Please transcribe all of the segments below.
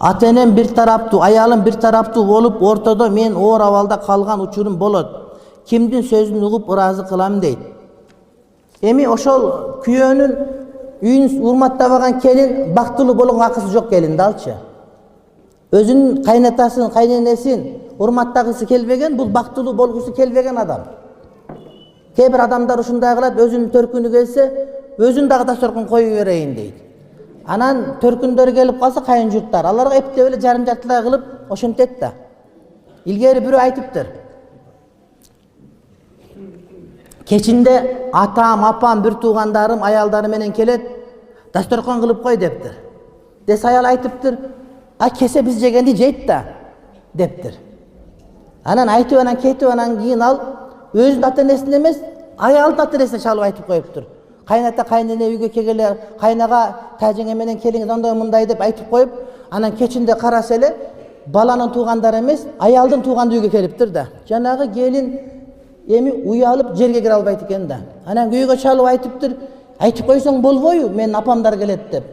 Ата-энем bir taraптуу, аялым bir taraптуу болуп, ортодо мен оор абалда калган учурум болот. Кимдин сөзүн угуп ыраазы кылам дейт. Эми ошол күйөөнүн үйүн урматтабаган келин бактылуу болгон акысы жок келин да алчы. Өзүнүн кайнатасын, кайненесин урматтагысы келбеген, бул бактылуу болгусу келбеген адам. Кээ бир адамдар ушундай кылат, өзүнүн төркүнү келсе, өзүн дагы дасторкон кое берейин дейт. Анан төркүндөр келип калса кайын журттар, аларга эптеп эле жарым жартылай кылып ошентет да. Илгери бирөө айтыптыр. Кечинде атам, апам, бир туугандарым, аялдары менен келет, дасторкон кылып кой дептир. Десе аял айтыптыр, а кесе биз жегенди жейт да дептир. Анан айтып анан кетип анан кийин ал өзүнүн ата-энесин эмес, аялдын ата-энесине чалып айтып коюптур. Кайната кайнене үйгө келгеле, кайнага тажеңе менен келиңиз андай мындай деп айтып коюп, анан кечинде караса эле баланын туугандары эмес, аялдын тууганды үйгө келиптир да. Жанагы келин эми уялып жерге кире албайт экен да. Анан күйөөгө чалып айтыптыр, айтып койсоң болбойбу, менин апамдар келет деп.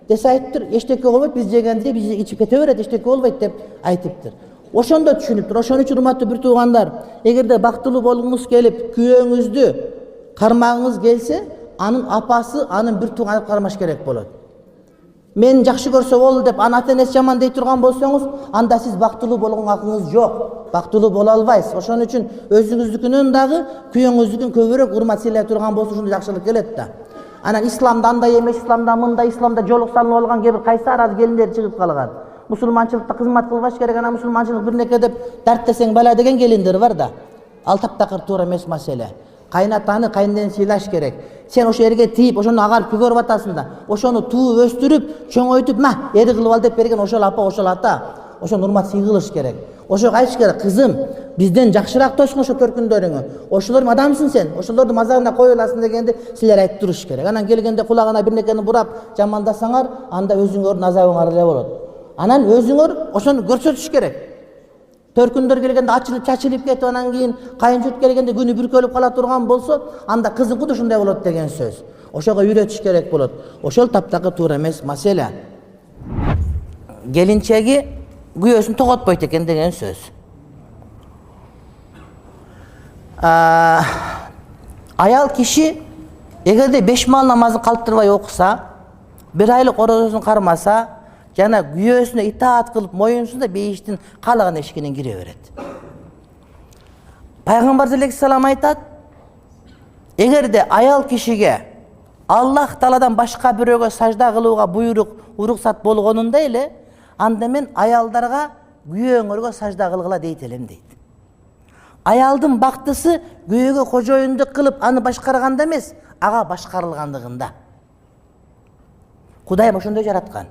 Десе айтыптыр, эчтеке болбойт, биз жегенди биз ичип кете берет, эчтеке болбойт деп айтыптыр. Ошондо түшүнүптүр. Ошон үчүн урматтуу бир туугандар, эгерде бактылуу болгуңуз келип, күйөөңүздү кармагыңыз келсе, анын апасы, анын бир тууганы кармаш керек болот. Мен жакшы көрсө болду деп, анын ата-энеси жаман дей турган болсоңуз, анда сиз бактылуу болгон акыңыз жок. Бактылуу боло албайсыз. Ошон үчүн өзүңүздүкүнөн дагы күйөөңүздүкүн көбүрөөк урмат сыйлай турган болсо ушундай жакшылык келет да. Анан исламда андай эмес, исламда мындай, исламда жолук салынып алган кээ бир кайсар аз келиндер чыгып калган. Мусулманчылыкта кызмат кылбаш керек, анан мусулманчылык бирнеке деп дарттесең бала деген келиндер бар да. Ал таптакыр туура эмес маселе. Кайнатаны, кайненени сыйлаш керек. Сен ошо эрге тийип, ошону агарып көгөрүп атасың да. Ошону тууп өстүрүп, чоңойтуп, ма, эри кылып ал деп берген ошол апа, ошол ата. Ошону урмат сый кылыш керек. Ошого айтыш керек, кызым, бизден жакшыраак тосуң ошо төркүндөрүңү. Ошолор адамсың сен, ошолордун мазагына кое аласың дегенди силер айтып туруш керек. Анан келгенде кулагына бирнекени бурап жамандасаңар, анда өзүңөрдүн азабыңар эле болот. Анан өзүңөр ошону көрсөтүш керек. Төркүндөр келгенде ачылып чачылып кетип, анан кийин кайын журт келгенде күнү бүркөлүп кала турган болсо, анда кызың куду ушундай болот деген сөз. Ошого үйрөтүш керек болот. Ошол таптакы туура эмес маселе. Келинчеги күйөөсүн тоготпойт экен деген сөз. Аял киши эгерде 5 мал намазын калтырбай окуса, 1 айлык орозосун кармаса, жана күйөөсүнө итаат кылып моюнсунда бейиштин каалаган эшигинен кире берет. Пайгамбар алейхиссалам айтат, эгерде аял кишиге Аллах Тааладан башка бирөөгө сажда кылууга уруксат болгонундай эле, анда мен аялдарга күйөөңөргө сажда кылгыла дейт элем дейт. Аялдын бактысы күйөөгө кожоюндук кылып аны башкарганда эмес, ага башкарылгандыгында. Кудайым ошондой жараткан.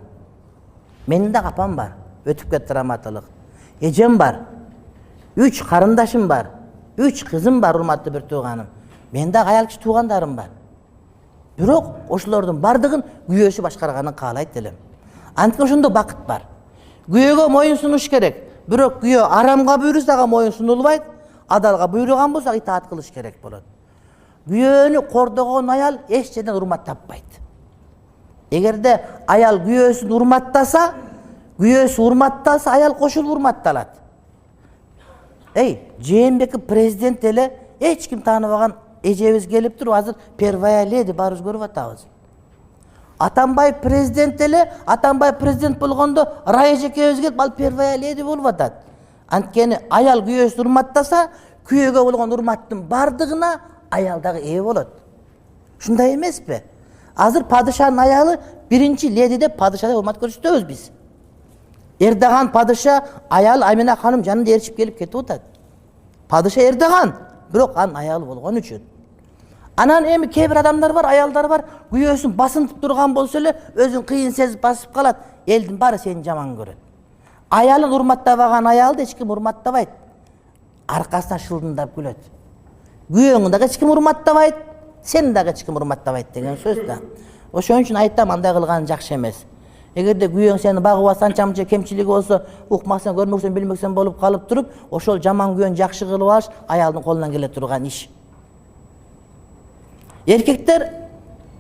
Менин да апам бар, өтүп кетти раматылык. Эжем бар, 3 карындашым бар, 3 кызым бар, урматтуу бир тууганым. Мен да аял киши туугандарым бар. Бирок ошолордун бардыгын күйөөсү башкарганын каалайт элем. Анткени ошондо бакыт бар. Күйөөгө моюн сунуш керек. Бирок күйөө арамга буйруса ага моюн сунулбайт, адалга буйруган болсо итаат кылыш керек болот. Күйөөнү кордогон аял эч жерден урмат таппайт. Эгерде аял күйөөсүн урматтаса, күйөөсү урматталса, аял кошулуп урматталат. Жээнбеков президент эле эч ким тааныбаган эжебиз келип туруп, азыр первая леди баарыбыз көрүп атабыз. Атамбаев президент эле, Атамбаев президент болгондо Рая эжекебиз келип, ал первая леди болуп атат. Анткени аял күйөөсүн урматтаса, күйөөгө болгон урматтын бардыгына аял дагы ээ болот. Ушундай эмеспи? Азыр падышанын аялы биринчи леди деп падышада урмат көрсөтөбүз биз. Эрдоган падыша аял Амина ханым жанында ээрчип келип кетип атат. Падыша Эрдоган, бирок анын аялы болгон үчүн. Анан эми кээ бир адамдар бар, аялдар бар, күйөөсүн басынтып турган болсо эле өзүн кыйын сезип басып калат. Элдин баары сени жаман көрөт. Аялын урматтабаган аялды эч ким урматтабайт. Аркасынан шылдыңдап күлөт. Күйөөңү дагы эч ким урматтабайт, сени дагы эч ким урматтабайт деген сөз да. Ошон үчүн айтам, андай кылган жакшы эмес. Эгерде күйөөң сени багып алса, анча-мынча кемчилиги болсо, укмаксаң, көрмөксөң, билмөксөң болуп калып туруп, ошол жаман күйөөнү жакшы кылып алыш аялдын колунан келе турган иш. Эркектер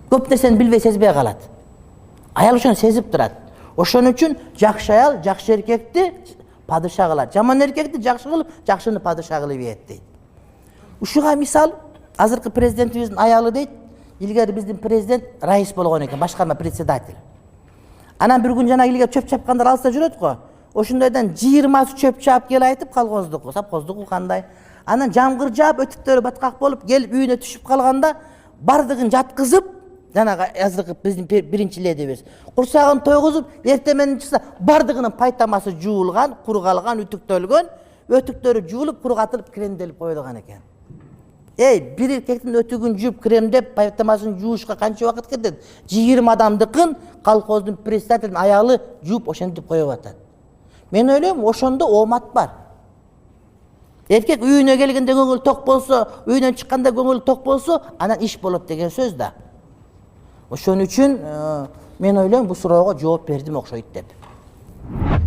көп нерсени билбей сезбей калат. Аял ошону сезип турат. Ошон үчүн жакшы аял жакшы эркекти падыша кылат, жаман эркекти жакшы кылып, жакшыны падыша кылып ийет дейт. Ушуга мисал азыркы президентибиздин аялы дейт, илгери биздин президент раис болгон экен, башкарма председатель. Анан бир күн жана илгери чөп чапкандар алыста жүрөт го. Ошондойдон 20 чөп чаап кел айтып колхоздуку, совхоздуку кандай. Анан жамгыр жаап өтүктөрү баткак болуп келип үйүнө түшүп калганда бардыгын жаткызып, жанагы азыркы биздин биринчи ледибиз курсагын тойгузуп, эртең менен чыкса бардыгынын пайтамасы жуулган, кургалган, үтүктөлгөн, өтүктөрү жуулуп, кургатылып, кремделип коюлган экен. Bir erkektin ötügün jууп, кремдеп, пайтамасын жуушка канча убакыт кетет? 20 адамдыкын колхоздун председателин аялы жууп, ошентип коюп атат. Мен ойлойм, ошондо оомат бар. Эркек үйүнө келгенде көңүл ток болсо, үйүнөн чыкканда көңүл ток болсо, анан иш болот деген сөз да. Ошон үчүн мен ойлойм, бул суроого жооп бердим окшойт деп.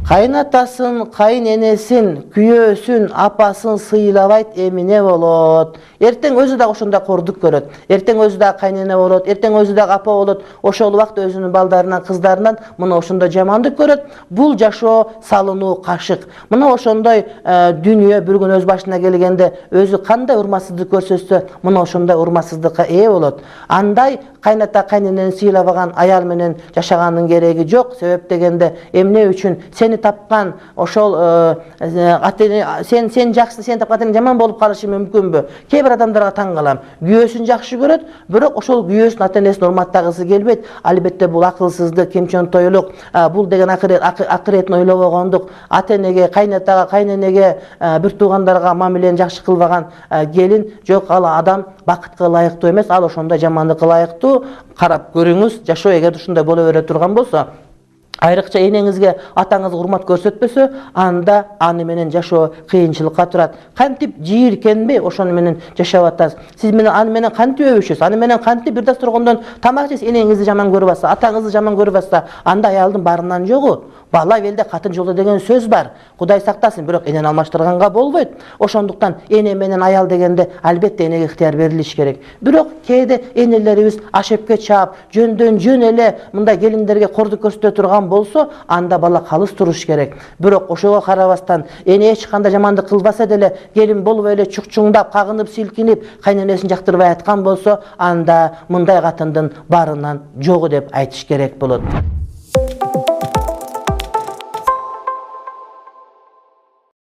Кайнатасын, кайненесин, күйөөсүн, апасын сыйлабайт, эмине болот. Эртең өзү да ошондой кордук көрөт. Эртең өзү да кайнене болот, эртең өзү да апа болот. Ошол убакта өзүнүн балдарынан, кыздарынан мына ошондой жамандык көрөт. Бул жашоо салынуу кашык. Мына ошондой дүнүйө бир күн өз башына келгенде өзү кандай урматсыздык көрсөтсө, мына ошондой урматсыздыкка ээ болот. Андай кайната кайненени сыйлабаган аял менен жашаганын кереги жок. Себеп дегенде эмне үчүн сени тапкан ошол сен жакшы, сени тапкан жаман болуп калышы мүмкүнбү? Кээ бир адамдарга таң калам. Күйөөсүн жакшы көрөт, бирок ошол күйөөсүн ата-энесин урматтагысы келбейт. Албетте бул акылсыздык, кемчөнтойлук, бул деген акыретін ойлобогондук. Ата-энеге, кайнатага, кайненеге, бир туугандарга мамилени жакшы кылбаган келин жок, ал адам бакытка ылайыктуу эмес, ал ошондой жамандыкка ылайыктуу. Карап көрүңүз, жашоо эгер ушундай боло бере турган болсо, айрыкча энеңизге, атаңызга урмат көрсөтпөсө, анда аны менен жашоо кыйынчылыкка турат. Кантип жийиркенбей ошону менен жашап атасыз. Сиз менен аны менен кантип өбүшөсүз? Аны менен кантип бир дасторкондон тамак жейсиз? Энеңизди жаман көрүп атса, атаңызды жаман көрүп атса, анда аялдын барынан жогу. Бала велде катын жолдо деген сөз бар. Кудай сактасын, бирок энени алмаштырганга болбойт. Ошондуктан эне менен аял дегенде албетте энеге ыктыяр берилиш керек. Бирок кээде энелерибиз ашепке чаап, жөндөн жөн эле мындай келиндерге кордук көрсөтө турган болсо, анда бала калыс туруш керек. Бирок ошого карабастан эне эч кандай жамандык кылбаса деле, келин болуп эле чукчуңдап, кагынып, силкинип, кайненесин жактырбай айткан болсо, анда мындай катындын барынан жогу деп айтыш керек болот.